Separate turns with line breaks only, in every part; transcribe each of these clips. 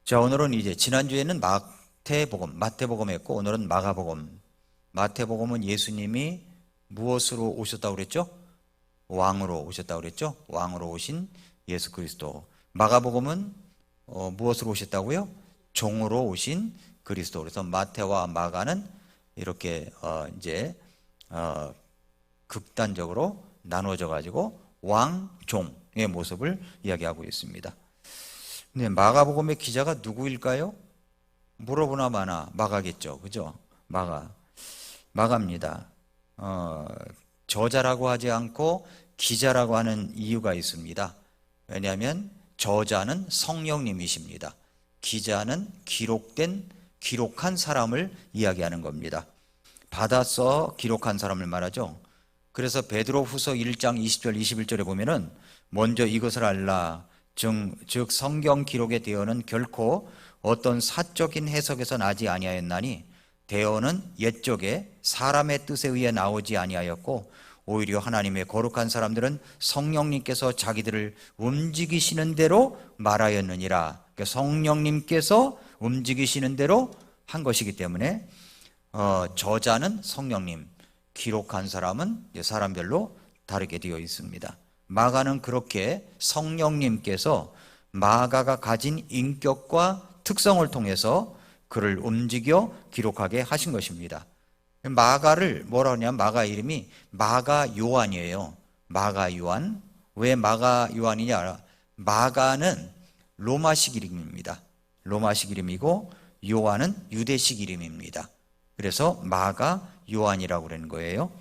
자, 오늘은 이제 지난주에는 마태복음 했고 오늘은 마가복음. 마태복음은 예수님이 무엇으로 오셨다고 그랬죠? 왕으로 오셨다고 그랬죠? 왕으로 오신 예수 그리스도. 마가복음은 무엇으로 오셨다고요? 종으로 오신 그리스도. 그래서 마태와 마가는 이렇게 이제 극단적으로 나누어져 가지고 왕, 종의 모습을 이야기하고 있습니다. 근데 마가복음의 기자가 누구일까요? 물어보나 마나 마가겠죠. 그죠? 마가입니다. 저자라고 하지 않고 기자라고 하는 이유가 있습니다. 왜냐하면 저자는 성령님이십니다. 기자는 기록한 사람을 이야기하는 겁니다. 받아서 기록한 사람을 말하죠. 그래서 베드로후서 1장 20절 21절에 보면은 먼저 이것을 알라. 즉 성경 기록의 대언은 결코 어떤 사적인 해석에서 나지 아니하였나니 대언은 옛적에 사람의 뜻에 의해 나오지 아니하였고 오히려 하나님의 거룩한 사람들은 성령님께서 자기들을 움직이시는 대로 말하였느니라. 그러니까 성령님께서 움직이시는 대로 한 것이기 때문에 저자는 성령님, 기록한 사람은 사람별로 다르게 되어 있습니다. 마가는 그렇게 성령님께서 마가가 가진 인격과 특성을 통해서 그를 움직여 기록하게 하신 것입니다. 마가를 뭐라 하냐면 마가 이름이 마가 요한이에요. 마가 요한. 왜 마가 요한이냐? 마가는 로마식 이름입니다. 로마식 이름이고 요한은 유대식 이름입니다. 그래서 마가 요한이라고 그러는 거예요.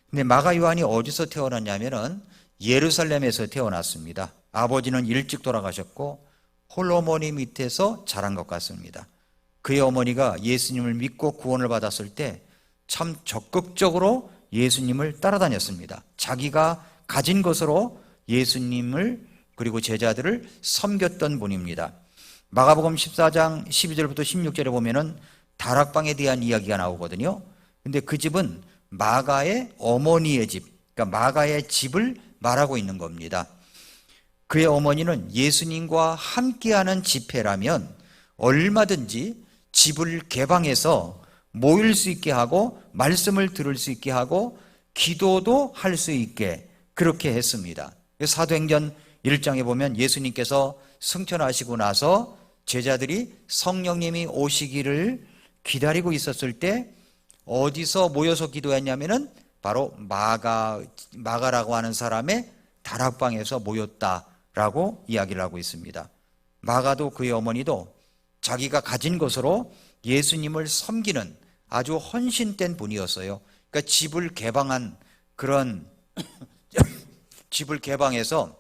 근데 마가 요한이 어디서 태어났냐면은 예루살렘에서 태어났습니다. 아버지는 일찍 돌아가셨고 홀어머니 밑에서 자란 것 같습니다. 그의 어머니가 예수님을 믿고 구원을 받았을 때 참 적극적으로 예수님을 따라다녔습니다. 자기가 가진 것으로 예수님을 그리고 제자들을 섬겼던 분입니다. 마가복음 14장 12절부터 16절에 보면은 다락방에 대한 이야기가 나오거든요. 근데 그 집은 마가의 어머니의 집, 그러니까 마가의 집을 말하고 있는 겁니다. 그의 어머니는 예수님과 함께하는 집회라면 얼마든지 집을 개방해서 모일 수 있게 하고 말씀을 들을 수 있게 하고 기도도 할 수 있게 그렇게 했습니다. 사도행전 1장에 보면 예수님께서 승천하시고 나서 제자들이 성령님이 오시기를 기다리고 있었을 때 어디서 모여서 기도했냐면은 바로 마가라고 하는 사람의 다락방에서 모였다라고 이야기를 하고 있습니다. 마가도 그의 어머니도 자기가 가진 것으로 예수님을 섬기는 아주 헌신된 분이었어요. 그러니까 집을 개방한 그런 집을 개방해서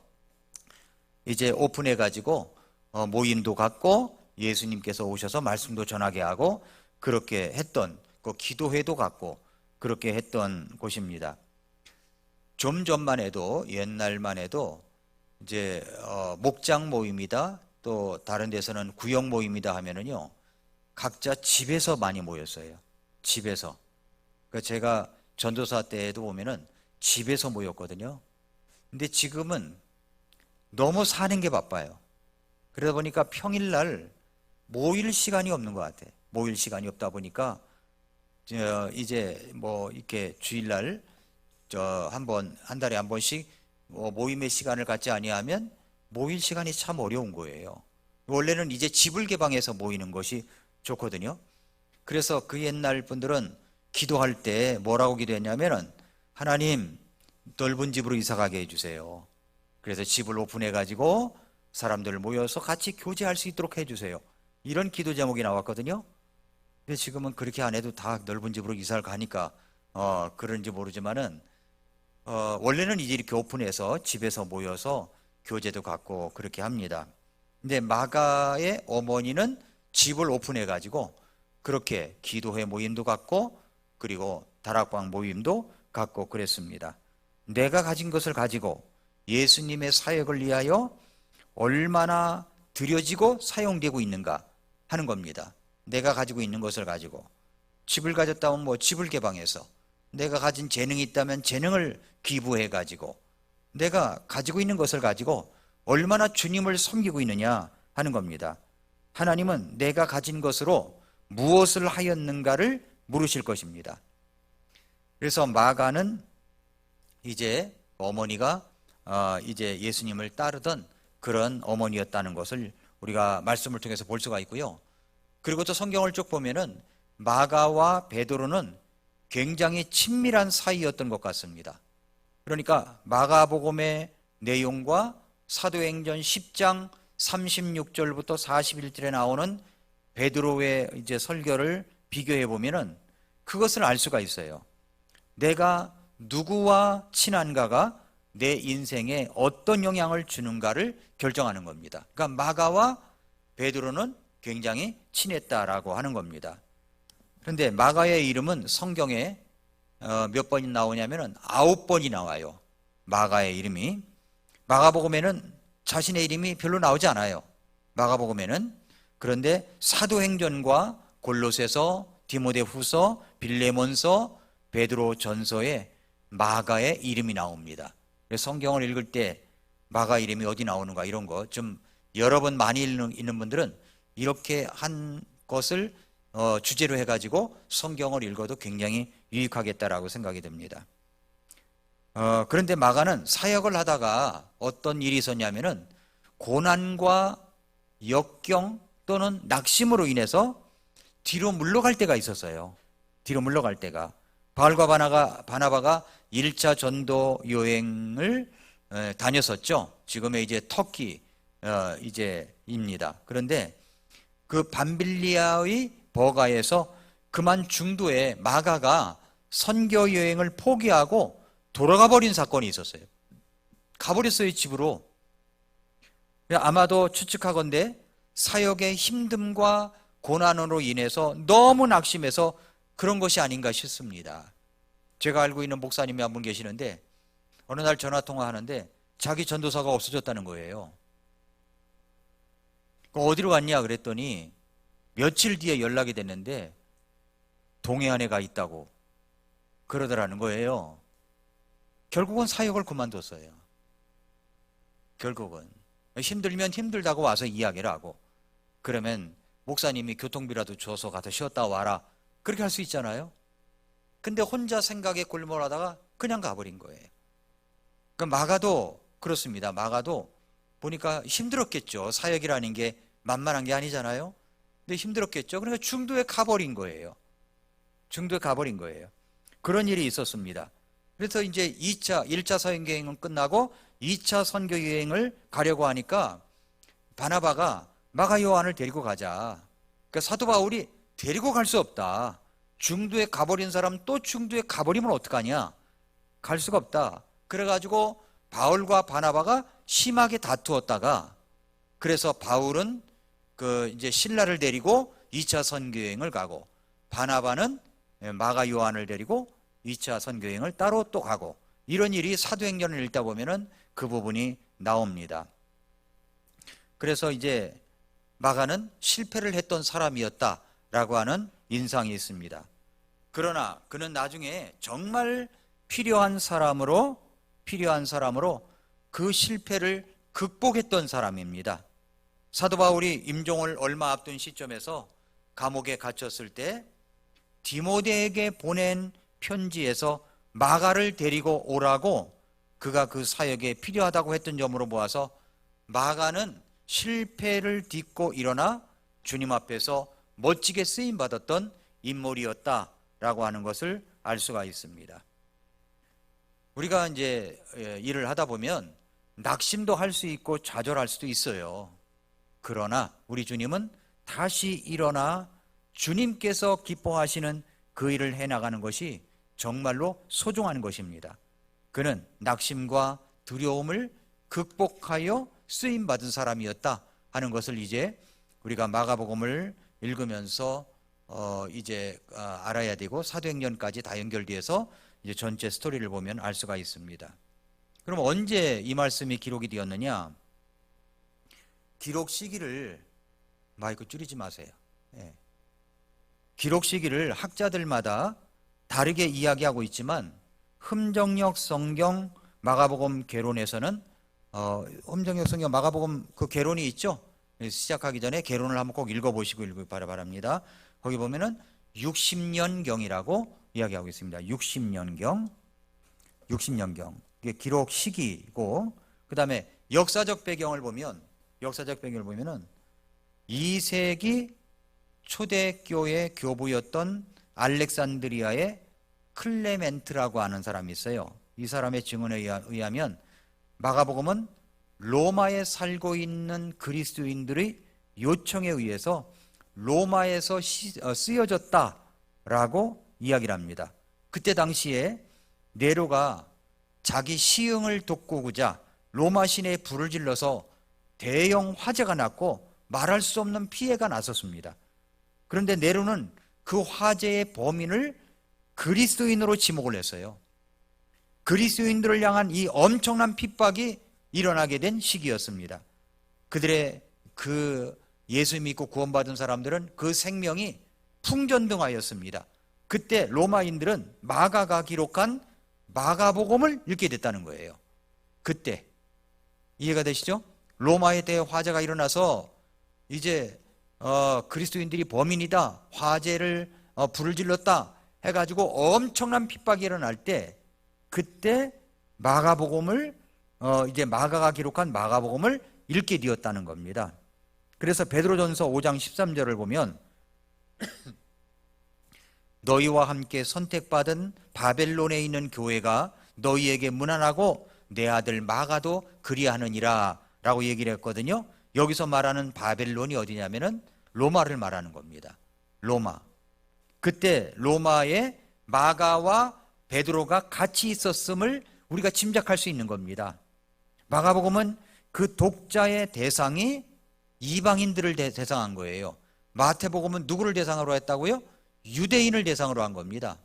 이제 오픈해 가지고 모임도 갖고 예수님께서 오셔서 말씀도 전하게 하고 그렇게 했던 그 기도회도 갖고 그렇게 했던 곳입니다. 좀 전만 해도 옛날만 해도 이제 목장 모임이다 또 다른 데서는 구역 모임이다 하면은요 각자 집에서 많이 모였어요. 집에서. 그러니까 제가 전도사 때에도 보면은 집에서 모였거든요. 근데 지금은 너무 사는 게 바빠요. 그러다 보니까 평일날 모일 시간이 없는 것 같아. 모일 시간이 없다 보니까 이제 뭐 이렇게 주일날 한 달에 한 번씩 모임의 시간을 갖지 아니하면 모일 시간이 참 어려운 거예요. 원래는 이제 집을 개방해서 모이는 것이 좋거든요. 그래서 그 옛날 분들은 기도할 때 뭐라고 기도했냐면은 하나님 넓은 집으로 이사 가게 해주세요. 그래서 집을 오픈해 가지고 사람들 모여서 같이 교제할 수 있도록 해주세요. 이런 기도 제목이 나왔거든요. 근데 지금은 그렇게 안 해도 다 넓은 집으로 이사를 가니까 그런지 모르지만은 원래는 이제 이렇게 오픈해서 집에서 모여서 교제도 갖고 그렇게 합니다. 근데 마가의 어머니는 집을 오픈해 가지고 그렇게 기도회 모임도 갖고 그리고 다락방 모임도 갖고 그랬습니다. 내가 가진 것을 가지고 예수님의 사역을 위하여 얼마나 드려지고 사용되고 있는가 하는 겁니다. 내가 가지고 있는 것을 가지고 집을 가졌다면 뭐 집을 개방해서 내가 가진 재능이 있다면 재능을 기부해 가지고 내가 가지고 있는 것을 가지고 얼마나 주님을 섬기고 있느냐 하는 겁니다. 하나님은 내가 가진 것으로 무엇을 하였는가를 물으실 것입니다. 그래서 마가는 이제 어머니가 이제 예수님을 따르던 그런 어머니였다는 것을 우리가 말씀을 통해서 볼 수가 있고요. 그리고 또 성경을 쭉 보면은 마가와 베드로는 굉장히 친밀한 사이였던 것 같습니다. 그러니까 마가복음의 내용과 사도행전 10장 36절부터 41절에 나오는 베드로의 이제 설교를 비교해 보면은 그것을 알 수가 있어요. 내가 누구와 친한가가 내 인생에 어떤 영향을 주는가를 결정하는 겁니다. 그러니까 마가와 베드로는 굉장히 친했다라고 하는 겁니다. 그런데 마가의 이름은 성경에 몇 번이 나오냐면은 9번이 나와요. 마가의 이름이. 마가복음에는 자신의 이름이 별로 나오지 않아요. 마가복음에는. 그런데 사도행전과 골로새서, 디모데후서, 빌레몬서, 베드로 전서에 마가의 이름이 나옵니다. 그래서 성경을 읽을 때 마가 이름이 어디 나오는가 이런 거 좀 여러 번 많이 읽는 분들은 이렇게 한 것을 주제로 해가지고 성경을 읽어도 굉장히 유익하겠다라고 생각이 듭니다. 그런데 마가는 사역을 하다가 어떤 일이 있었냐면은 고난과 역경 또는 낙심으로 인해서 뒤로 물러갈 때가 있었어요. 뒤로 물러갈 때가. 바울과 바나바가 1차 전도 여행을 다녔었죠. 지금의 이제 터키 이제입니다. 그런데 그 밤빌리아의 버가에서 그만 중도에 마가가 선교 여행을 포기하고 돌아가 버린 사건이 있었어요. 가버렸어요, 집으로. 아마도 추측하건대 사역의 힘듦과 고난으로 인해서 너무 낙심해서 그런 것이 아닌가 싶습니다. 제가 알고 있는 목사님이 한 분 계시는데 어느 날 전화 통화하는데 자기 전도사가 없어졌다는 거예요. 어디로 갔냐 그랬더니 며칠 뒤에 연락이 됐는데 동해안에 가 있다고 그러더라는 거예요. 결국은 사역을 그만뒀어요. 결국은 힘들면 힘들다고 와서 이야기를 하고, 그러면 목사님이 교통비라도 줘서 가서 쉬었다 와라, 그렇게 할 수 있잖아요. 근데 혼자 생각에 골몰하다가 그냥 가버린 거예요. 그러니까 마가도 그렇습니다. 마가도 보니까 힘들었겠죠. 사역이라는 게 만만한 게 아니잖아요. 근데 힘들었겠죠. 그러니까 중도에 가버린 거예요. 중도에 가버린 거예요. 그런 일이 있었습니다. 그래서 이제 1차 선교 여행은 끝나고 2차 선교 여행을 가려고 하니까 바나바가 마가 요한을 데리고 가자. 그러니까 사도 바울이 데리고 갈 수 없다. 중도에 가버린 사람 또 중도에 가버리면 어떡하냐? 갈 수가 없다. 그래가지고 바울과 바나바가 심하게 다투었다가, 그래서 바울은 이제 신라를 데리고 2차 선교 여행을 가고, 바나바는 마가 요한을 데리고 2차 선교 여행을 따로 또 가고, 이런 일이 사도행전을 읽다 보면은 그 부분이 나옵니다. 그래서 이제 마가는 실패를 했던 사람이었다라고 하는 인상이 있습니다. 그러나 그는 나중에 정말 필요한 사람으로 그 실패를 극복했던 사람입니다. 사도 바울이 임종을 얼마 앞둔 시점에서 감옥에 갇혔을 때 디모데에게 보낸 편지에서 마가를 데리고 오라고 그가 그 사역에 필요하다고 했던 점으로 보아서 마가는 실패를 딛고 일어나 주님 앞에서 멋지게 쓰임받았던 인물이었다라고 하는 것을 알 수가 있습니다. 우리가 이제 일을 하다 보면 낙심도 할 수 있고 좌절할 수도 있어요. 그러나 우리 주님은 다시 일어나 주님께서 기뻐하시는 그 일을 해나가는 것이 정말로 소중한 것입니다. 그는 낙심과 두려움을 극복하여 쓰임받은 사람이었다 하는 것을 이제 우리가 마가복음을 읽으면서 이제 알아야 되고, 사도행전까지 다 연결돼서 이제 전체 스토리를 보면 알 수가 있습니다. 그럼 언제 이 말씀이 기록이 되었느냐? 기록 시기를, 마이크 줄이지 마세요. 기록 시기를 학자들마다 다르게 이야기하고 있지만 흠정역 성경 마가복음 개론에서는 흠정역 성경 마가복음 그 개론이 있죠. 시작하기 전에 개론을 한번 꼭 읽어보시고 읽기 바랍니다. 거기 보면은 60년경이라고 이야기하고 있습니다. 60년경. 이게 기록 시기고, 그 다음에 역사적 배경을 보면은 2세기 초대교회 교부였던 알렉산드리아의 클레멘트라고 하는 사람이 있어요. 이 사람의 증언에 의하면 마가복음은 로마에 살고 있는 그리스도인들의 요청에 의해서 로마에서 쓰여졌다라고 이야기를 합니다. 그때 당시에 네로가 자기 시흥을 돋구고자 로마 시내에 불을 질러서 대형 화재가 났고 말할 수 없는 피해가 났었습니다. 그런데 네로는 그 화재의 범인을 그리스도인으로 지목을 했어요. 그리스도인들을 향한 이 엄청난 핍박이 일어나게 된 시기였습니다. 그들의 그 예수 믿고 구원받은 사람들은 그 생명이 풍전등화였습니다. 그때 로마인들은 마가가 기록한 마가복음을 읽게 됐다는 거예요. 그때 이해가 되시죠? 로마에 대해 화재가 일어나서 이제 그리스도인들이 범인이다, 화재를 불을 질렀다 해가지고 엄청난 핍박이 일어날 때, 그때 마가복음을 이제 마가가 기록한 마가복음을 읽게 되었다는 겁니다. 그래서 베드로전서 5장 13절을 보면 너희와 함께 선택받은 바벨론에 있는 교회가 너희에게 문안하고 내 아들 마가도 그리하느니라 라고 얘기를 했거든요. 여기서 말하는 바벨론이 어디냐면은 로마를 말하는 겁니다. 로마. 그때 로마에 마가와 베드로가 같이 있었음을 우리가 짐작할 수 있는 겁니다. 마가복음은 그 독자의 대상이 이방인들을 대상한 거예요. 마태복음은 누구를 대상으로 했다고요? 유대인을 대상으로 한 겁니다.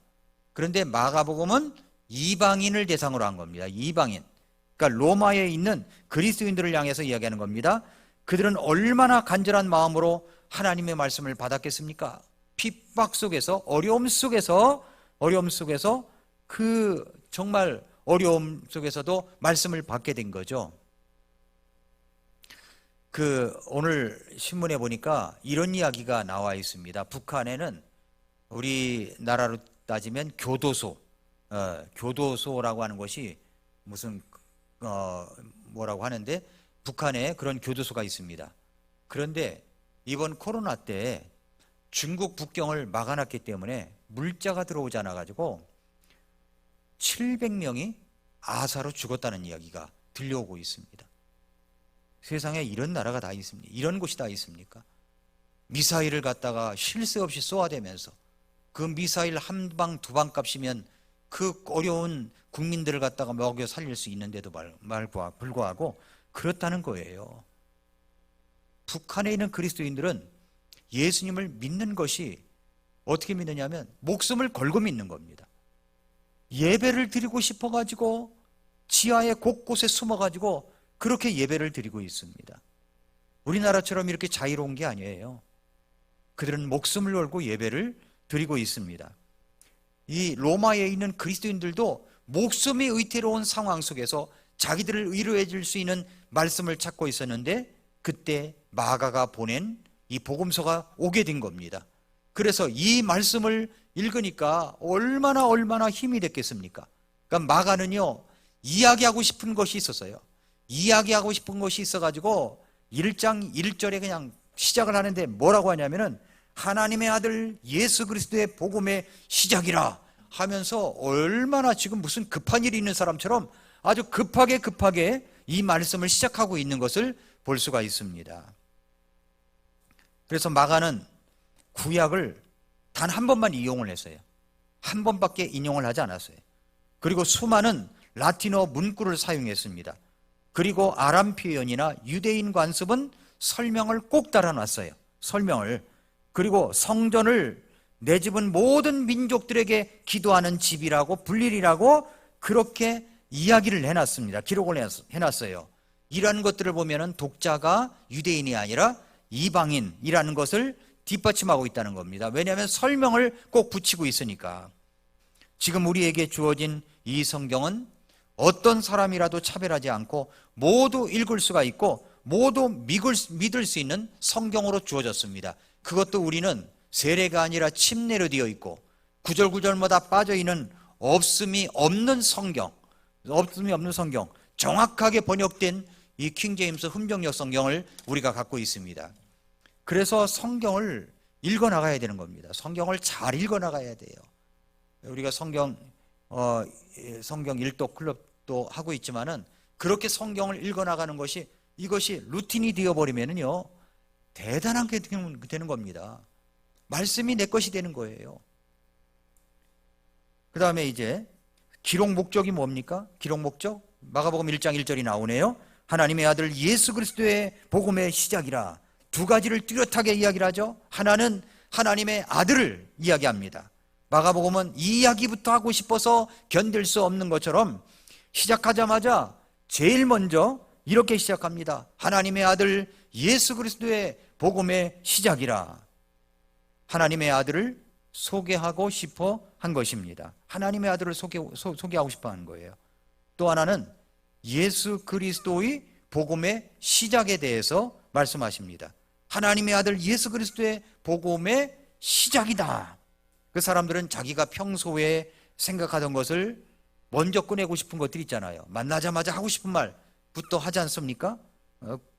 그런데 마가복음은 이방인을 대상으로 한 겁니다. 이방인. 그러니까 로마에 있는 그리스도인들을 향해서 이야기하는 겁니다. 그들은 얼마나 간절한 마음으로 하나님의 말씀을 받았겠습니까? 핍박 속에서, 어려움 속에서 그 정말 어려움 속에서도 말씀을 받게 된 거죠. 오늘 신문에 보니까 이런 이야기가 나와 있습니다. 북한에는 우리나라로 따지면 교도소라고 하는 것이 무슨 뭐라고 하는데, 북한에 그런 교도소가 있습니다. 그런데 이번 코로나 때 중국 국경을 막아놨기 때문에 물자가 들어오지 않아 가지고 700명이 아사로 죽었다는 이야기가 들려오고 있습니다. 세상에 이런 나라가 다 있습니까? 이런 곳이 다 있습니까? 미사일을 갖다가 쉴 새 없이 쏘아대면서 그 미사일 한 방, 두 방 값이면 그 어려운 국민들을 갖다가 먹여 살릴 수 있는데도 불구하고 그렇다는 거예요. 북한에 있는 그리스도인들은 예수님을 믿는 것이 어떻게 믿느냐면 목숨을 걸고 믿는 겁니다. 예배를 드리고 싶어가지고 지하에 곳곳에 숨어가지고 그렇게 예배를 드리고 있습니다. 우리나라처럼 이렇게 자유로운 게 아니에요. 그들은 목숨을 걸고 예배를 드리고 있습니다. 이 로마에 있는 그리스도인들도 목숨이 의태로운 상황 속에서 자기들을 위로해 줄 수 있는 말씀을 찾고 있었는데, 그때 마가가 보낸 이 복음서가 오게 된 겁니다. 그래서 이 말씀을 읽으니까 얼마나 힘이 됐겠습니까? 그러니까 마가는요, 이야기하고 싶은 것이 있었어요. 이야기하고 싶은 것이 있어가지고 1장 1절에 그냥 시작을 하는데 뭐라고 하냐면은 하나님의 아들 예수 그리스도의 복음의 시작이라 하면서 얼마나 지금 무슨 급한 일이 있는 사람처럼 아주 급하게 이 말씀을 시작하고 있는 것을 볼 수가 있습니다. 그래서 마가는 구약을 단 한 번만 이용을 했어요. 한 번밖에 인용을 하지 않았어요. 그리고 수많은 라틴어 문구를 사용했습니다. 그리고 아람 표현이나 유대인 관습은 설명을 꼭 달아놨어요. 설명을. 그리고 성전을 내 집은 모든 민족들에게 기도하는 집이라고, 불리리라고 그렇게 이야기를 해놨습니다. 기록을 해놨어요. 이런 것들을 보면은 독자가 유대인이 아니라 이방인이라는 것을 뒷받침하고 있다는 겁니다. 왜냐하면 설명을 꼭 붙이고 있으니까. 지금 우리에게 주어진 이 성경은 어떤 사람이라도 차별하지 않고 모두 읽을 수가 있고 모두 믿을 수 있는 성경으로 주어졌습니다. 그것도 우리는 세례가 아니라 침례로 되어 있고 구절구절마다 빠져있는 없음이 없는 성경, 정확하게 번역된 이 킹제임스 훈병역 성경을 우리가 갖고 있습니다. 그래서 성경을 읽어나가야 되는 겁니다. 성경을 잘 읽어나가야 돼요. 우리가 성경 일독 클럽도 하고 있지만은 그렇게 성경을 읽어나가는 것이 이것이 루틴이 되어버리면은요 대단한 게 되는 겁니다. 말씀이 내 것이 되는 거예요. 그 다음에 이제 기록 목적이 뭡니까? 기록 목적? 마가복음 1장 1절이 나오네요. 하나님의 아들 예수 그리스도의 복음의 시작이라. 두 가지를 뚜렷하게 이야기를 하죠. 하나는 하나님의 아들을 이야기합니다. 마가복음은 이 이야기부터 하고 싶어서 견딜 수 없는 것처럼 시작하자마자 제일 먼저 이렇게 시작합니다. 하나님의 아들 예수 그리스도의 복음의 시작이라. 하나님의 아들을 소개하고 싶어 한 것입니다. 하나님의 아들을 소개하고 싶어 하는 거예요. 또 하나는 예수 그리스도의 복음의 시작에 대해서 말씀하십니다. 하나님의 아들 예수 그리스도의 복음의 시작이다. 그 사람들은 자기가 평소에 생각하던 것을 먼저 꺼내고 싶은 것들이 있잖아요. 만나자마자 하고 싶은 말부터 하지 않습니까?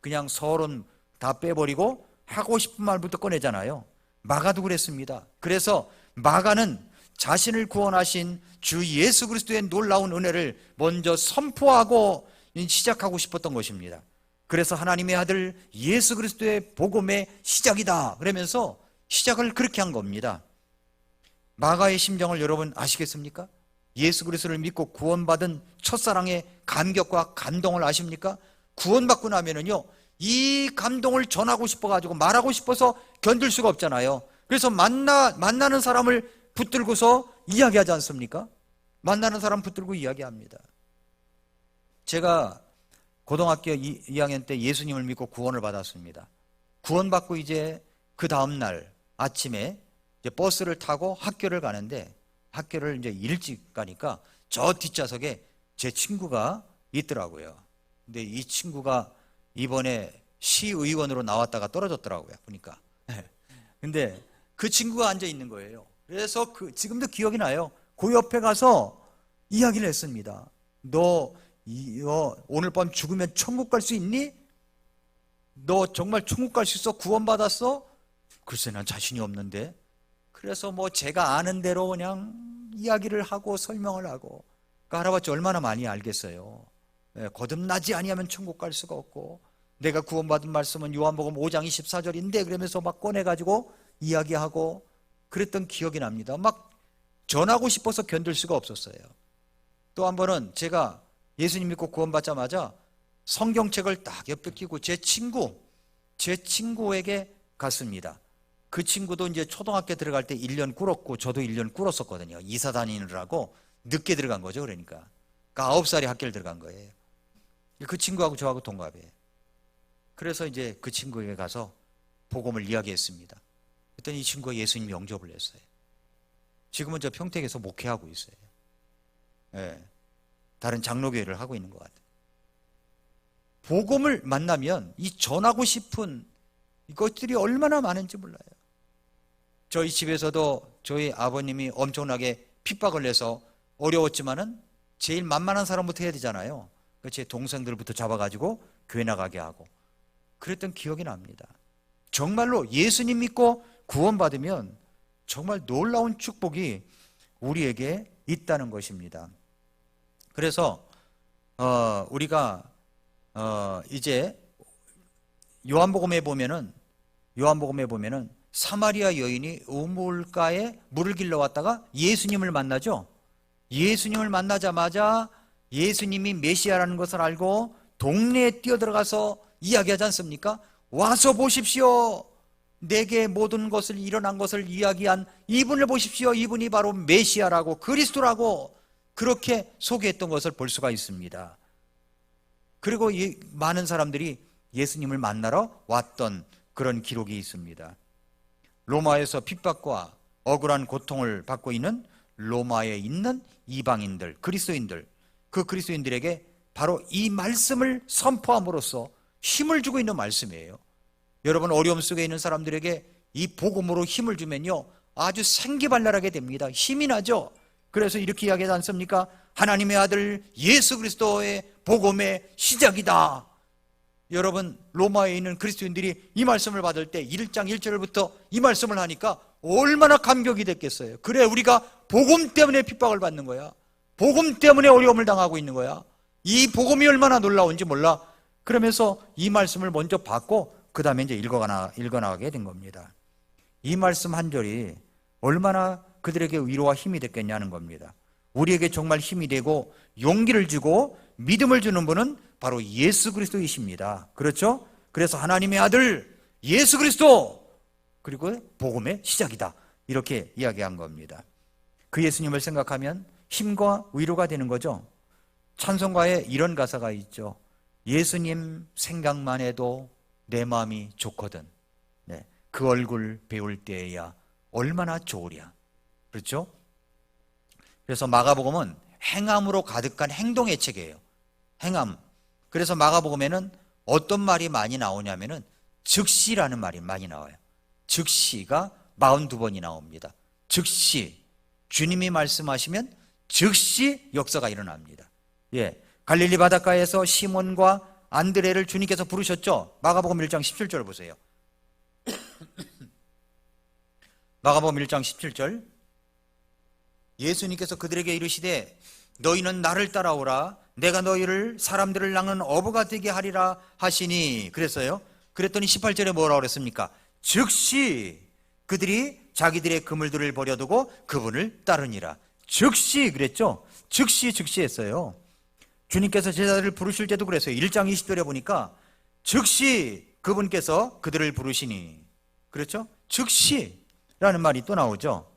그냥 서론 다 빼버리고 하고 싶은 말부터 꺼내잖아요. 마가도 그랬습니다. 그래서 마가는 자신을 구원하신 주 예수 그리스도의 놀라운 은혜를 먼저 선포하고 시작하고 싶었던 것입니다. 그래서 하나님의 아들 예수 그리스도의 복음의 시작이다 그러면서 시작을 그렇게 한 겁니다. 마가의 심정을 여러분 아시겠습니까? 예수 그리스도를 믿고 구원받은 첫사랑의 감격과 감동을 아십니까? 구원받고 나면은요 이 감동을 전하고 싶어가지고 말하고 싶어서 견딜 수가 없잖아요. 그래서 만나는 사람을 붙들고서 이야기하지 않습니까? 만나는 사람 붙들고 이야기합니다. 제가 고등학교 2학년 때 예수님을 믿고 구원을 받았습니다. 구원받고 이제 그 다음날 아침에 이제 버스를 타고 학교를 가는데 학교를 이제 일찍 가니까 저 뒷좌석에 제 친구가 있더라고요. 근데 이 친구가 이번에 시의원으로 나왔다가 떨어졌더라고요. 보니까. 근데 그 친구가 앉아 있는 거예요. 그래서 지금도 기억이 나요. 그 옆에 가서 이야기를 했습니다. 너 오늘 밤 죽으면 천국 갈 수 있니? 너 정말 천국 갈 수 있어? 구원받았어? 글쎄 난 자신이 없는데. 그래서 뭐 제가 아는 대로 그냥 이야기를 하고 설명을 하고 그 할아버지 얼마나 많이 알겠어요. 거듭나지 아니하면 천국 갈 수가 없고 내가 구원받은 말씀은 요한복음 5장 24절인데 그러면서 막 꺼내가지고 이야기하고 그랬던 기억이 납니다. 막 전하고 싶어서 견딜 수가 없었어요. 또 한 번은 제가 예수님 믿고 구원받자마자 성경책을 딱 옆에 끼고 제 친구에게 갔습니다. 그 친구도 이제 초등학교 들어갈 때 1년 꿇었고 저도 1년 꿇었었거든요. 이사 다니느라고 늦게 들어간 거죠. 그러니까 9살에 학교를 들어간 거예요. 그 친구하고 저하고 동갑이에요. 그래서 이제 그 친구에게 가서 복음을 이야기했습니다. 그랬더니 이 친구가 예수님 영접을 했어요. 지금은 저 평택에서 목회하고 있어요. 다른 장로교회를 하고 있는 것 같아요. 복음을 만나면 이 전하고 싶은 이것들이 얼마나 많은지 몰라요. 저희 집에서도 저희 아버님이 엄청나게 핍박을 해서 어려웠지만은 제일 만만한 사람부터 해야 되잖아요. 제 동생들부터 잡아가지고 교회 나가게 하고 그랬던 기억이 납니다. 정말로 예수님 믿고 구원받으면 정말 놀라운 축복이 우리에게 있다는 것입니다. 그래서 우리가 이제 요한복음에 보면은 사마리아 여인이 우물가에 물을 길러 왔다가 예수님을 만나죠. 예수님을 만나자마자 예수님이 메시아라는 것을 알고 동네에 뛰어들어가서 이야기하지 않습니까? 와서 보십시오. 내게 모든 것을 일어난 것을 이야기한 이분을 보십시오. 이분이 바로 메시아라고 그리스도라고 그렇게 소개했던 것을 볼 수가 있습니다. 그리고 많은 사람들이 예수님을 만나러 왔던 그런 기록이 있습니다. 로마에서 핍박과 억울한 고통을 받고 있는 로마에 있는 이방인들, 그리스도인들, 그 그리스도인들에게 바로 이 말씀을 선포함으로써 힘을 주고 있는 말씀이에요. 여러분, 어려움 속에 있는 사람들에게 이 복음으로 힘을 주면요, 아주 생기발랄하게 됩니다. 힘이 나죠. 그래서 이렇게 이야기하지 않습니까? 하나님의 아들 예수 그리스도의 복음의 시작이다. 여러분, 로마에 있는 그리스도인들이 이 말씀을 받을 때 1장 1절부터 이 말씀을 하니까 얼마나 감격이 됐겠어요. 그래, 우리가 복음 때문에 핍박을 받는 거야. 복음 때문에 어려움을 당하고 있는 거야. 이 복음이 얼마나 놀라운지 몰라. 그러면서 이 말씀을 먼저 받고 그 다음에 이제 읽어나가게 된 겁니다. 이 말씀 한 절이 얼마나 그들에게 위로와 힘이 됐겠냐는 겁니다. 우리에게 정말 힘이 되고 용기를 주고 믿음을 주는 분은 바로 예수 그리스도이십니다. 그렇죠? 그래서 하나님의 아들 예수 그리스도, 그리고 복음의 시작이다, 이렇게 이야기한 겁니다. 그 예수님을 생각하면 힘과 위로가 되는 거죠. 찬송가에 이런 가사가 있죠. 예수님 생각만 해도 내 마음이 좋거든. 네, 그 얼굴 배울 때야 얼마나 좋으랴. 그렇죠? 그래서 마가복음은 행함으로 가득한 행동의 책이에요. 행함. 그래서 마가복음에는 어떤 말이 많이 나오냐면은 즉시라는 말이 많이 나와요. 즉시가 42번이 나옵니다. 즉시. 주님이 말씀하시면 즉시 역사가 일어납니다. 예. 갈릴리 바닷가에서 시몬과 안드레를 주님께서 부르셨죠. 마가복음 1장 17절 보세요. 마가복음 1장 17절. 예수님께서 그들에게 이르시되 너희는 나를 따라오라. 내가 너희를 사람들을 낳는 어부가 되게 하리라 하시니. 그랬어요. 그랬더니 18절에 뭐라고 그랬습니까? 즉시 그들이 자기들의 그물들을 버려두고 그분을 따르니라. 즉시 그랬죠. 즉시 했어요. 주님께서 제자들을 부르실 때도 그랬어요. 1장 20절에 보니까 즉시 그분께서 그들을 부르시니. 그렇죠? 즉시라는 말이 또 나오죠.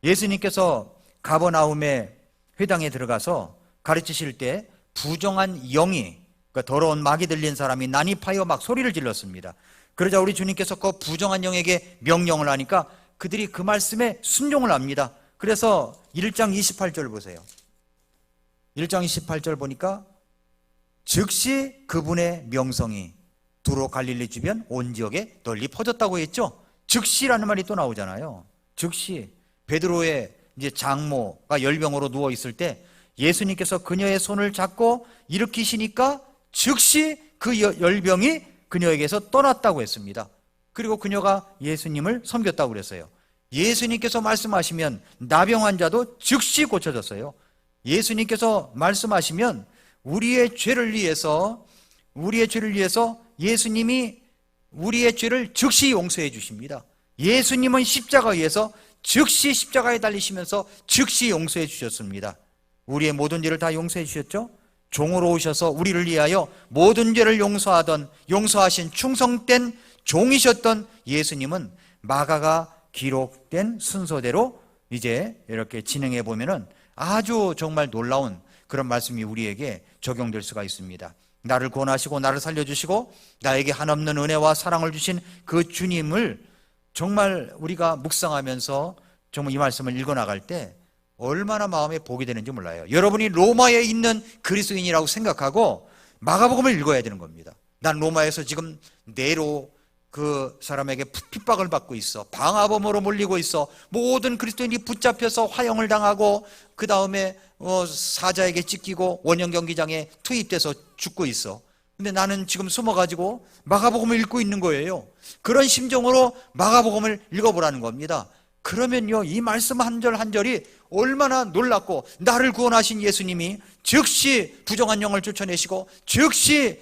예수님께서 가버나움의 회당에 들어가서 가르치실 때 부정한 영이, 그러니까 더러운 막이 들린 사람이 난입하여 막 소리를 질렀습니다. 그러자 우리 주님께서 그 부정한 영에게 명령을 하니까 그들이 그 말씀에 순종을 합니다. 그래서 1장 28절 보세요. 1장 28절 보니까 즉시 그분의 명성이 두로 갈릴리 주변 온 지역에 널리 퍼졌다고 했죠. 즉시라는 말이 또 나오잖아요. 즉시. 베드로의 이제 장모가 열병으로 누워 있을 때 예수님께서 그녀의 손을 잡고 일으키시니까 즉시 그 열병이 그녀에게서 떠났다고 했습니다. 그리고 그녀가 예수님을 섬겼다고 그랬어요. 예수님께서 말씀하시면 나병 환자도 즉시 고쳐졌어요. 예수님께서 말씀하시면 우리의 죄를 위해서 예수님이 우리의 죄를 즉시 용서해 주십니다. 예수님은 십자가에서 즉시 십자가에 달리시면서 즉시 용서해 주셨습니다. 우리의 모든 죄를 다 용서해 주셨죠? 종으로 오셔서 우리를 위하여 모든 죄를 용서하신 충성된 종이셨던 예수님은 마가가 기록된 순서대로 이제 이렇게 진행해 보면은 아주 정말 놀라운 그런 말씀이 우리에게 적용될 수가 있습니다. 나를 구원하시고 나를 살려주시고 나에게 한없는 은혜와 사랑을 주신 그 주님을 정말 우리가 묵상하면서 정말 이 말씀을 읽어나갈 때 얼마나 마음에 복이 되는지 몰라요. 여러분이 로마에 있는 그리스도인이라고 생각하고 마가복음을 읽어야 되는 겁니다. 난 로마에서 지금 네로 그 사람에게 핍박을 받고 있어. 방화범으로 몰리고 있어. 모든 그리스도인이 붙잡혀서 화형을 당하고 그 다음에 사자에게 찢기고 원형 경기장에 투입돼서 죽고 있어. 근데 나는 지금 숨어가지고 마가복음을 읽고 있는 거예요. 그런 심정으로 마가복음을 읽어보라는 겁니다. 그러면요, 이 말씀 한 절 한 절이 얼마나 놀랍고, 나를 구원하신 예수님이 즉시 부정한 영을 쫓아내시고, 즉시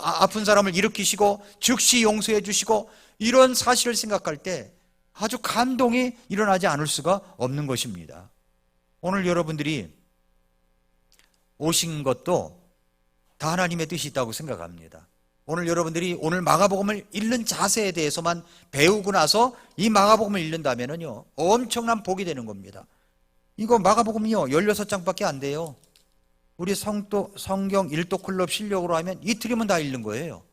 아픈 사람을 일으키시고, 즉시 용서해 주시고, 이런 사실을 생각할 때 아주 감동이 일어나지 않을 수가 없는 것입니다. 오늘 여러분들이 오신 것도 다 하나님의 뜻이 있다고 생각합니다. 오늘 여러분들이 오늘 마가복음을 읽는 자세에 대해서만 배우고 나서 이 마가복음을 읽는다면요, 엄청난 복이 되는 겁니다. 이거 마가복음이요, 16장밖에 안 돼요. 우리 성경 일독 클럽 실력으로 하면 이틀이면 다 읽는 거예요.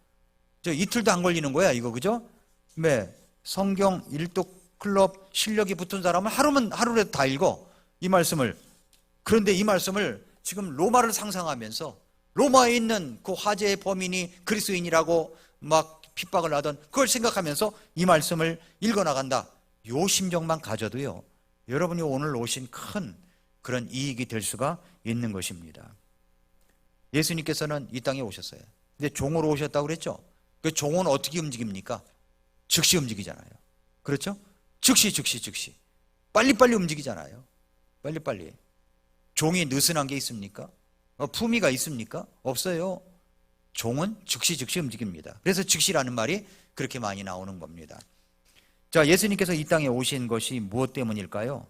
저 이틀도 안 걸리는 거야, 이거, 그죠? 네. 성경 일독 클럽 실력이 붙은 사람은 하루라도 다 읽어, 이 말씀을. 그런데 이 말씀을 지금 로마를 상상하면서 로마에 있는 그 화재의 범인이 그리스도인이라고 막 핍박을 하던 그걸 생각하면서 이 말씀을 읽어나간다. 요 심정만 가져도요, 여러분이 오늘 오신 큰 그런 이익이 될 수가 있는 것입니다. 예수님께서는 이 땅에 오셨어요. 근데 종으로 오셨다고 그랬죠? 그 종은 어떻게 움직입니까? 즉시 움직이잖아요. 그렇죠? 즉시. 빨리빨리 움직이잖아요. 빨리빨리. 종이 느슨한 게 있습니까? 품위가 있습니까? 없어요. 종은 즉시 움직입니다. 그래서 즉시라는 말이 그렇게 많이 나오는 겁니다. 자, 예수님께서 이 땅에 오신 것이 무엇 때문일까요?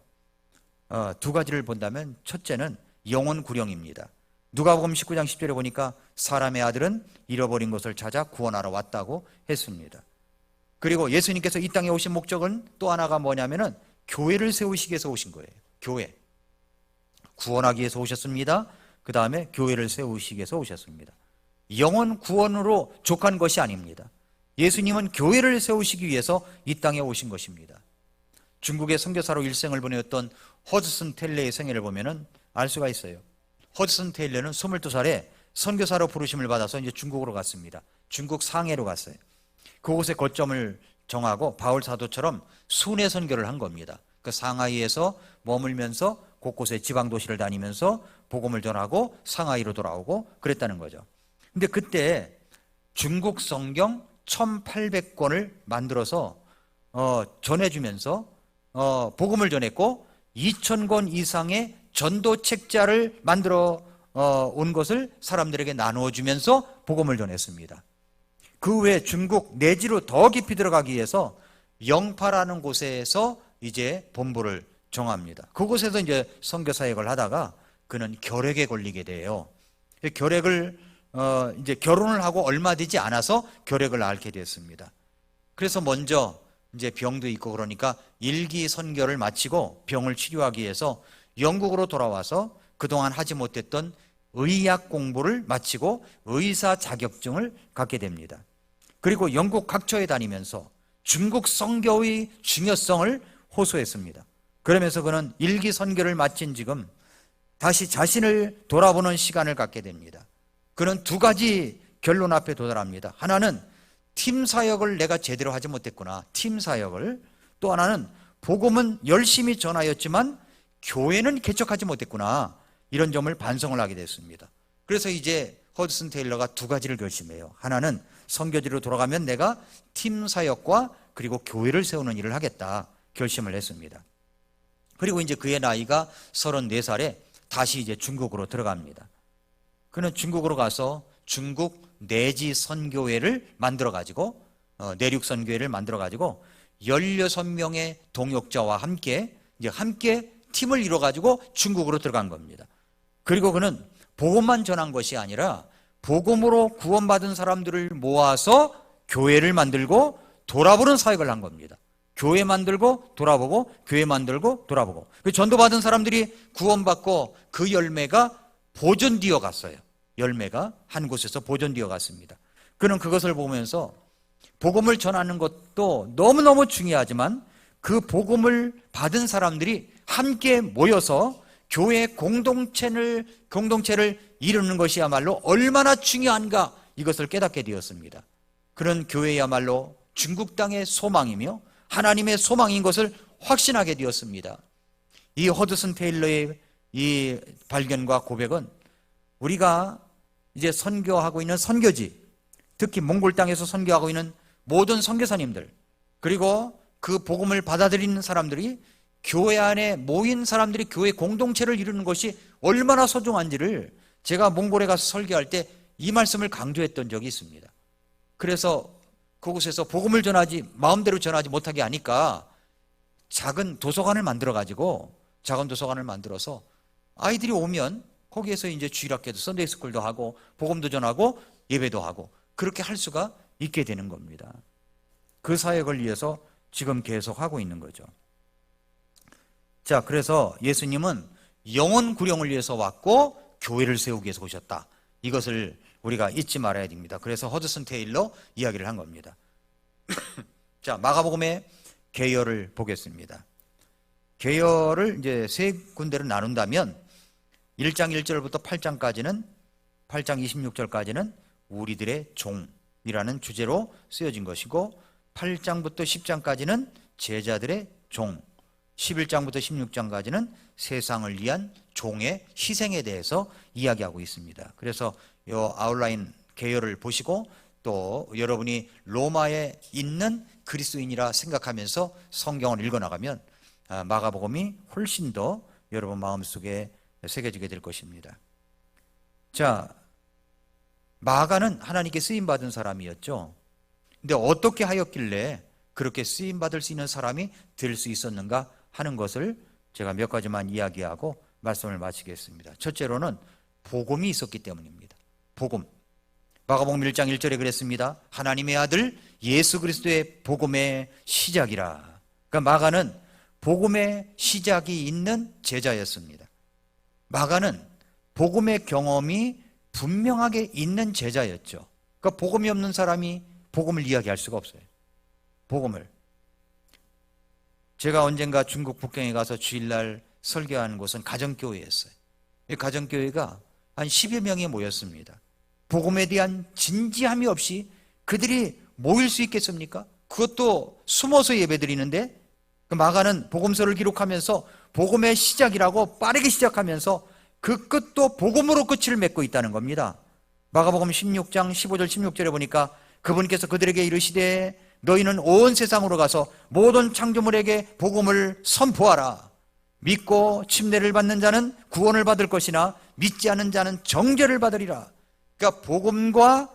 두 가지를 본다면 첫째는 영혼 구령입니다. 누가복음 19장 10절에 보니까 사람의 아들은 잃어버린 것을 찾아 구원하러 왔다고 했습니다. 그리고 예수님께서 이 땅에 오신 목적은 또 하나가 뭐냐면은 교회를 세우시기 위해서 오신 거예요. 교회. 구원하기 위해서 오셨습니다. 그 다음에 교회를 세우시기 위해서 오셨습니다. 영혼 구원으로 족한 것이 아닙니다. 예수님은 교회를 세우시기 위해서 이 땅에 오신 것입니다. 중국의 선교사로 일생을 보내었던 허드슨 테일러의 생애를 보면은 알 수가 있어요. 허드슨 테일러는 22살에 선교사로 부르심을 받아서 이제 중국으로 갔습니다. 중국 상해로 갔어요. 그곳에 거점을 정하고 바울 사도처럼 순회 선교를 한 겁니다. 그 상하이에서 머물면서 곳곳에 지방 도시를 다니면서 복음을 전하고 상하이로 돌아오고 그랬다는 거죠. 근데 그때 중국 성경 1800권을 만들어서 전해주면서 복음을 전했고 2000권 이상의 전도 책자를 만들어 온 것을 사람들에게 나누어주면서 복음을 전했습니다. 그 후에 중국 내지로 더 깊이 들어가기 위해서 영파라는 곳에서 이제 본부를 정합니다. 그곳에서 이제 선교 사역을 하다가 그는 결핵에 걸리게 돼요. 결핵을 이제 결혼을 하고 얼마 되지 않아서 결핵을 앓게 됐습니다. 그래서 먼저 이제 병도 있고 그러니까 일기 선교를 마치고 병을 치료하기 위해서 영국으로 돌아와서 그동안 하지 못했던 의학 공부를 마치고 의사 자격증을 갖게 됩니다. 그리고 영국 각처에 다니면서 중국 선교의 중요성을 호소했습니다. 그러면서 그는 일기 선교를 마친 지금 다시 자신을 돌아보는 시간을 갖게 됩니다. 그는 두 가지 결론 앞에 도달합니다. 하나는 팀 사역을 내가 제대로 하지 못했구나. 팀 사역을. 또 하나는 복음은 열심히 전하였지만 교회는 개척하지 못했구나. 이런 점을 반성을 하게 됐습니다. 그래서 이제 허드슨 테일러가 두 가지를 결심해요. 하나는 선교지로 돌아가면 내가 팀 사역과 그리고 교회를 세우는 일을 하겠다 결심을 했습니다. 그리고 이제 그의 나이가 34살에 다시 이제 중국으로 들어갑니다. 그는 중국으로 가서 중국 내지 선교회를 만들어 가지고 내륙 선교회를 만들어 가지고 16명의 동역자와 함께 팀을 이뤄 가지고 중국으로 들어간 겁니다. 그리고 그는 복음만 전한 것이 아니라 복음으로 구원받은 사람들을 모아서 교회를 만들고 돌아보는 사역을 한 겁니다. 교회 만들고 돌아보고 교회 만들고 돌아보고 그 전도받은 사람들이 구원받고 그 열매가 보존되어 갔어요. 열매가 한 곳에서 보존되어 갔습니다. 그는 그것을 보면서 복음을 전하는 것도 너무너무 중요하지만 그 복음을 받은 사람들이 함께 모여서 교회 공동체를 이루는 것이야말로 얼마나 중요한가 이것을 깨닫게 되었습니다. 그런 교회야말로 중국 땅의 소망이며 하나님의 소망인 것을 확신하게 되었습니다. 이 허드슨 테일러의 이 발견과 고백은 우리가 이제 선교하고 있는 선교지, 특히 몽골 땅에서 선교하고 있는 모든 선교사님들, 그리고 그 복음을 받아들이는 사람들이 교회 안에 모인 사람들이 교회 공동체를 이루는 것이 얼마나 소중한지를 제가 몽골에 가서 설교할 때 이 말씀을 강조했던 적이 있습니다. 그래서 그곳에서 복음을 마음대로 전하지 못하게 하니까 작은 도서관을 만들어서 아이들이 오면 거기에서 이제 주일학교도 선데이 스쿨도 하고 복음도 전하고 예배도 하고 그렇게 할 수가 있게 되는 겁니다. 그 사역을 위해서 지금 계속 하고 있는 거죠. 자, 그래서 예수님은 영혼 구령을 위해서 왔고 교회를 세우기 위해서 오셨다. 이것을 우리가 잊지 말아야 됩니다. 그래서 허드슨 테일러 이야기를 한 겁니다. 자, 마가복음의 계열을 보겠습니다. 계열을 이제 세 군데로 나눈다면 1장 1절부터 8장까지는 8장 26절까지는 우리들의 종이라는 주제로 쓰여진 것이고 8장부터 10장까지는 제자들의 종, 11장부터 16장까지는 세상을 위한 종의 희생에 대해서 이야기하고 있습니다. 그래서 이 아웃라인 계열을 보시고 또 여러분이 로마에 있는 그리스도인이라 생각하면서 성경을 읽어나가면 마가복음이 훨씬 더 여러분 마음속에 새겨지게 될 것입니다. 자, 마가는 하나님께 쓰임받은 사람이었죠. 근데 어떻게 하였길래 그렇게 쓰임받을 수 있는 사람이 될 수 있었는가 하는 것을 제가 몇 가지만 이야기하고 말씀을 마치겠습니다. 첫째로는 복음이 있었기 때문입니다. 복음. 마가복음 1장 1절에 그랬습니다. 하나님의 아들 예수 그리스도의 복음의 시작이라. 그러니까 마가는 복음의 시작이 있는 제자였습니다. 마가는 복음의 경험이 분명하게 있는 제자였죠. 그러니까 복음이 없는 사람이 복음을 이야기할 수가 없어요. 복음을. 제가 언젠가 중국 북경에 가서 주일날 설교한 곳은 가정교회였어요. 이 가정교회가 한 10여 명이 모였습니다. 복음에 대한 진지함이 없이 그들이 모일 수 있겠습니까? 그것도 숨어서 예배드리는데 마가는 복음서를 기록하면서 복음의 시작이라고 빠르게 시작하면서 그 끝도 복음으로 끝을 맺고 있다는 겁니다. 마가복음 16장 15절 16절에 보니까 그분께서 그들에게 이르시되 너희는 온 세상으로 가서 모든 창조물에게 복음을 선포하라. 믿고 침례를 받는 자는 구원을 받을 것이나 믿지 않는 자는 정죄를 받으리라. 그러니까 복음과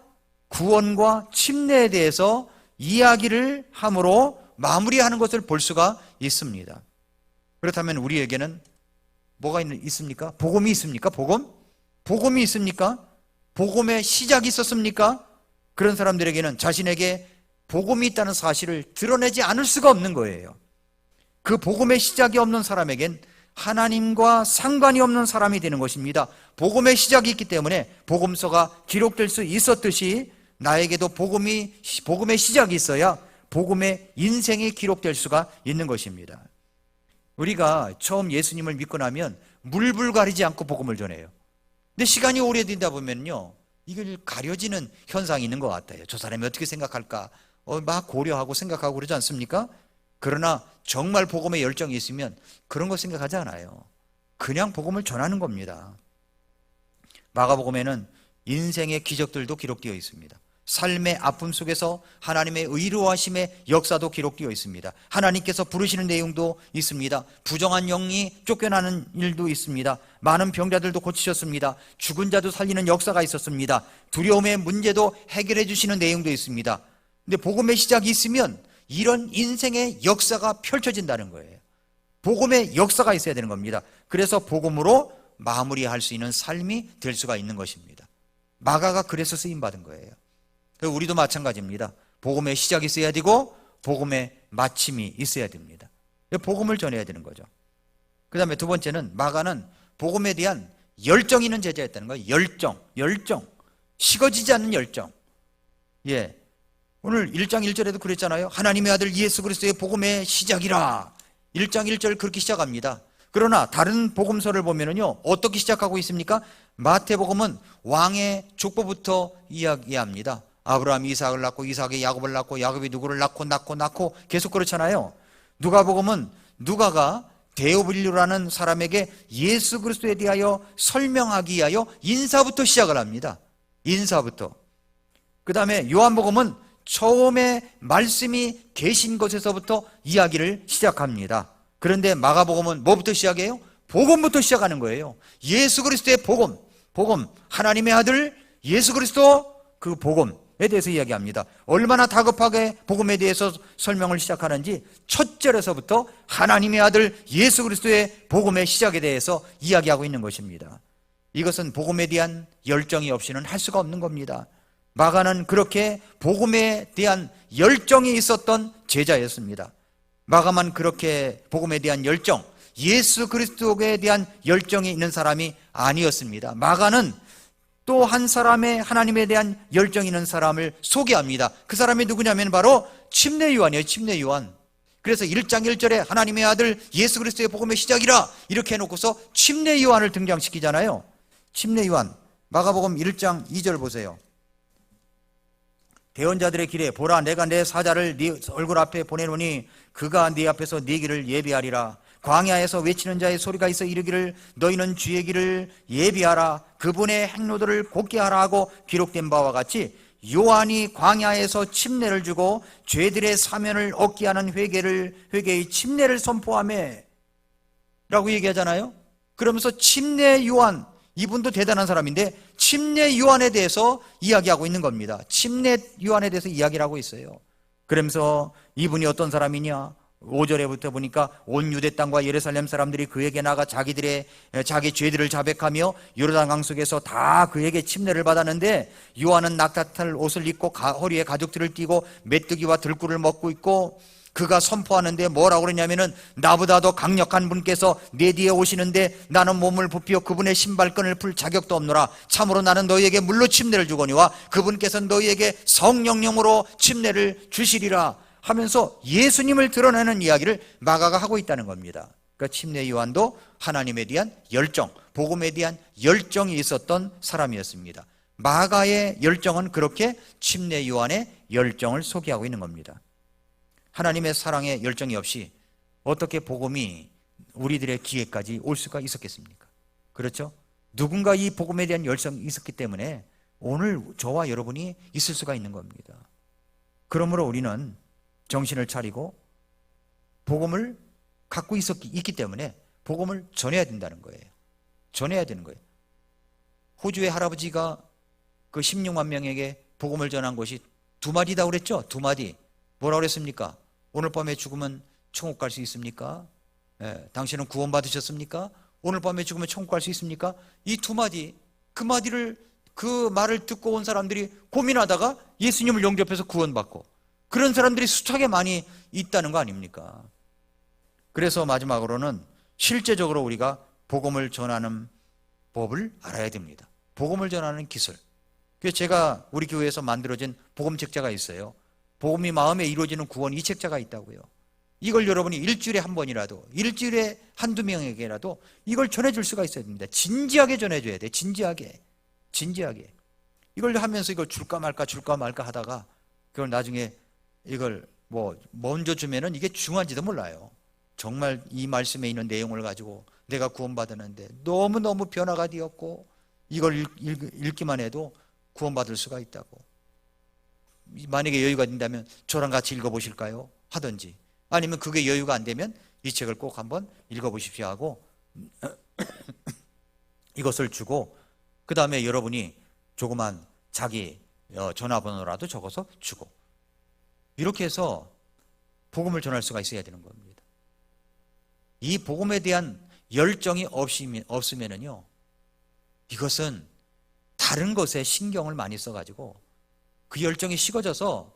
구원과 침례에 대해서 이야기를 함으로 마무리하는 것을 볼 수가 있습니다. 그렇다면 우리에게는 뭐가 있습니까? 복음이 있습니까? 복음? 복음이 있습니까? 복음의 시작이 있었습니까? 그런 사람들에게는 자신에게 복음이 있다는 사실을 드러내지 않을 수가 없는 거예요. 그 복음의 시작이 없는 사람에겐 하나님과 상관이 없는 사람이 되는 것입니다. 복음의 시작이 있기 때문에 복음서가 기록될 수 있었듯이 나에게도 복음의 시작이 있어야 복음의 인생이 기록될 수가 있는 것입니다. 우리가 처음 예수님을 믿고 나면 물불 가리지 않고 복음을 전해요. 근데 시간이 오래되다 보면요, 이걸 가려지는 현상이 있는 것 같아요. 저 사람이 어떻게 생각할까? 막 고려하고 생각하고 그러지 않습니까? 그러나 정말 복음의 열정이 있으면 그런 거 생각하지 않아요. 그냥 복음을 전하는 겁니다. 마가복음에는 인생의 기적들도 기록되어 있습니다. 삶의 아픔 속에서 하나님의 의로하심의 역사도 기록되어 있습니다. 하나님께서 부르시는 내용도 있습니다. 부정한 영이 쫓겨나는 일도 있습니다. 많은 병자들도 고치셨습니다. 죽은 자도 살리는 역사가 있었습니다. 두려움의 문제도 해결해 주시는 내용도 있습니다. 근데 복음의 시작이 있으면 이런 인생의 역사가 펼쳐진다는 거예요. 복음의 역사가 있어야 되는 겁니다. 그래서 복음으로 마무리할 수 있는 삶이 될 수가 있는 것입니다. 마가가 그래서 쓰임받은 거예요. 우리도 마찬가지입니다. 복음의 시작이 있어야 되고 복음의 마침이 있어야 됩니다. 복음을 전해야 되는 거죠. 그 다음에 두 번째는 마가는 복음에 대한 열정 있는 제자였다는 거예요. 열정. 식어지지 않는 열정. 예. 오늘 1장 1절에도 그랬잖아요. 하나님의 아들 예수 그리스도의 복음의 시작이라. 1장 1절 그렇게 시작합니다. 그러나 다른 복음서를 보면은요, 어떻게 시작하고 있습니까? 마태복음은 왕의 족보부터 이야기합니다. 아브라함이 이삭을 낳고 이삭이 야곱을 낳고 야곱이 누구를 낳고 계속 그렇잖아요. 누가복음은 누가가 데오빌류라는 사람에게 예수 그리스도에 대하여 설명하기 위하여 인사부터 시작을 합니다. 인사부터. 그 다음에 요한복음은 처음에 말씀이 계신 것에서부터 이야기를 시작합니다. 그런데 마가복음은 뭐부터 시작해요? 복음부터 시작하는 거예요. 예수 그리스도의 복음, 하나님의 아들 예수 그리스도 그 복음에 대해서 이야기합니다. 얼마나 다급하게 복음에 대해서 설명을 시작하는지 첫 절에서부터 하나님의 아들 예수 그리스도의 복음의 시작에 대해서 이야기하고 있는 것입니다. 이것은 복음에 대한 열정이 없이는 할 수가 없는 겁니다. 마가는 그렇게 복음에 대한 열정이 있었던 제자였습니다. 마가만 그렇게 복음에 대한 열정, 예수 그리스도에 대한 열정이 있는 사람이 아니었습니다. 마가는 또 한 사람의 하나님에 대한 열정이 있는 사람을 소개합니다. 그 사람이 누구냐면 바로 침례 요한이에요. 침례 요한. 그래서 1장 1절에 하나님의 아들 예수 그리스도의 복음의 시작이라 이렇게 해놓고서 침례 요한을 등장시키잖아요. 침례 요한. 마가복음 1장 2절 보세요. 대언자들의 길에 보라, 내가 내 사자를 네 얼굴 앞에 보내노니 그가 네 앞에서 네 길을 예비하리라. 광야에서 외치는 자의 소리가 있어 이르기를 너희는 주의 길을 예비하라, 그분의 행로들을 곧게 하라 하고 기록된 바와 같이 요한이 광야에서 침례를 주고 죄들의 사면을 얻게 하는 회개의 침례를 선포하며 라고 얘기하잖아요. 그러면서 침례 요한, 이분도 대단한 사람인데 침례 요한에 대해서 이야기하고 있는 겁니다. 침례 요한에 대해서 이야기를 하고 있어요. 그러면서 이분이 어떤 사람이냐, 5절에부터 보니까 온 유대 땅과 예루살렘 사람들이 그에게 나가 자기 죄들을 자백하며 요르단 강 속에서 다 그에게 침례를 받았는데, 요한은 낙타탈 옷을 입고 허리에 가죽들을 띠고 메뚜기와 들꿀을 먹고 있고, 그가 선포하는데 뭐라고 그러냐면은 나보다 더 강력한 분께서 내 뒤에 오시는데 나는 몸을 부피어 그분의 신발끈을 풀 자격도 없노라. 참으로 나는 너희에게 물로 침례를 주거니와 그분께서는 너희에게 성령령으로 침례를 주시리라 하면서 예수님을 드러내는 이야기를 마가가 하고 있다는 겁니다. 그러니까 침례 요한도 하나님에 대한 열정, 복음에 대한 열정이 있었던 사람이었습니다. 마가의 열정은 그렇게 침례 요한의 열정을 소개하고 있는 겁니다. 하나님의 사랑의 열정이 없이 어떻게 복음이 우리들의 귀에까지 올 수가 있었겠습니까? 그렇죠? 누군가 이 복음에 대한 열정이 있었기 때문에 오늘 저와 여러분이 있을 수가 있는 겁니다. 그러므로 우리는 정신을 차리고 복음을 갖고 있기 때문에 복음을 전해야 된다는 거예요. 전해야 되는 거예요. 호주의 할아버지가 그 16만 명에게 복음을 전한 것이 2마디다 그랬죠? 2마디. 뭐라고 그랬습니까? 오늘 밤에 죽으면 천국 갈 수 있습니까? 당신은 구원 받으셨습니까? 오늘 밤에 죽으면 천국 갈 수 있습니까? 이 2마디, 그 말을 듣고 온 사람들이 고민하다가 예수님을 영접해서 구원받고, 그런 사람들이 수차게 많이 있다는 거 아닙니까? 그래서 마지막으로는 실제적으로 우리가 복음을 전하는 법을 알아야 됩니다. 복음을 전하는 기술. 그래서 제가 우리 교회에서 만들어진 복음 책자가 있어요. 복음이 마음에 이루어지는 구원, 이 책자가 있다고요. 이걸 여러분이 일주일에 한 번이라도, 일주일에 한두 명에게라도 이걸 전해줄 수가 있어야 됩니다. 진지하게 전해줘야 돼. 진지하게. 이걸 하면서 이걸 줄까 말까 하다가 그걸 나중에 이걸 먼저 주면은 이게 중요한지도 몰라요. 정말 이 말씀에 있는 내용을 가지고 내가 구원받았는데 너무너무 변화가 되었고, 이걸 읽기만 해도 구원받을 수가 있다고. 만약에 여유가 된다면 저랑 같이 읽어보실까요? 하든지, 아니면 그게 여유가 안 되면 이 책을 꼭 한번 읽어보십시오 하고 이것을 주고, 그 다음에 여러분이 조그만 자기 전화번호라도 적어서 주고, 이렇게 해서 복음을 전할 수가 있어야 되는 겁니다. 이 복음에 대한 열정이 없으면은요, 이것은 다른 것에 신경을 많이 써가지고 그 열정이 식어져서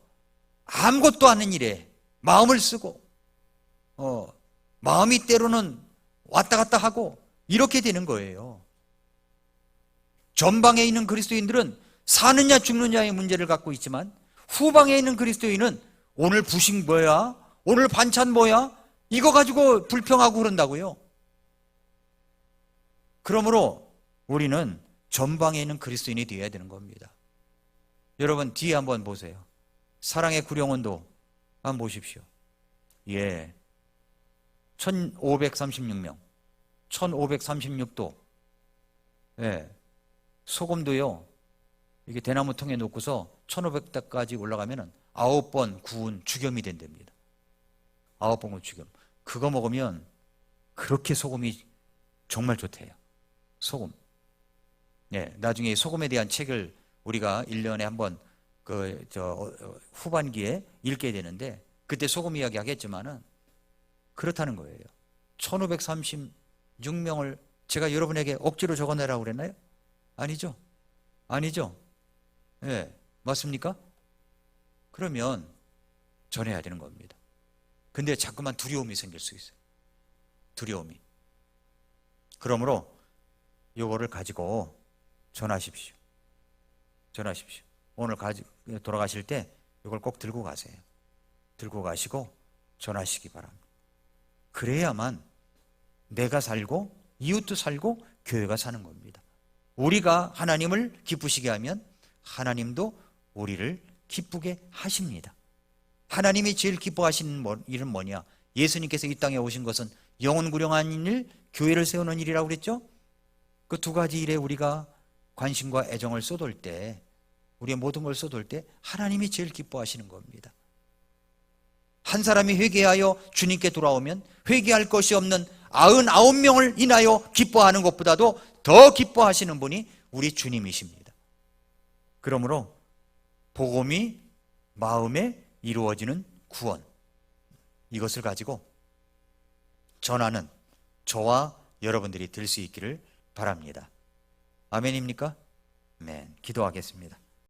아무것도 아닌 일에 마음을 쓰고, 마음이 때로는 왔다 갔다 하고 이렇게 되는 거예요. 전방에 있는 그리스도인들은 사느냐 죽느냐의 문제를 갖고 있지만, 후방에 있는 그리스도인은 오늘 부식 뭐야? 오늘 반찬 뭐야? 이거 가지고 불평하고 그런다고요. 그러므로 우리는 전방에 있는 그리스도인이 되어야 되는 겁니다. 여러분 뒤에 한번 보세요. 사랑의 구령원도 한번 보십시오. 1536명, 1536도. 소금도요, 이게 대나무 통에 놓고서 1500도까지 올라가면은 9번 구운 죽염이 된답니다. 9번 죽염. 그거 먹으면 그렇게 소금이 정말 좋대요. 소금. 나중에 소금에 대한 책을 우리가 1년에 한번 후반기에 읽게 되는데, 그때 소금 이야기 하겠지만은 그렇다는 거예요. 1536명을 제가 여러분에게 억지로 적어내라고 그랬나요? 아니죠. 맞습니까? 그러면 전해야 되는 겁니다. 근데 자꾸만 두려움이 생길 수 있어요. 두려움이. 그러므로 요거를 가지고 전하십시오. 오늘 돌아가실 때 이걸 꼭 들고 가세요. 들고 가시고 전하시기 바랍니다. 그래야만 내가 살고 이웃도 살고 교회가 사는 겁니다. 우리가 하나님을 기쁘시게 하면 하나님도 우리를 기쁘게 하십니다. 하나님이 제일 기뻐하시는 일은 뭐냐? 예수님께서 이 땅에 오신 것은 영혼구령한 일, 교회를 세우는 일이라고 그랬죠? 그 두 가지 일에 우리가 관심과 애정을 쏟을 때, 우리의 모든 걸 쏟을 때 하나님이 제일 기뻐하시는 겁니다. 한 사람이 회개하여 주님께 돌아오면 회개할 것이 없는 99명을 인하여 기뻐하는 것보다도 더 기뻐하시는 분이 우리 주님이십니다. 그러므로 복음이 마음에 이루어지는 구원, 이것을 가지고 전하는 저와 여러분들이 될 수 있기를 바랍니다. 아멘입니까? 아멘. 기도하겠습니다.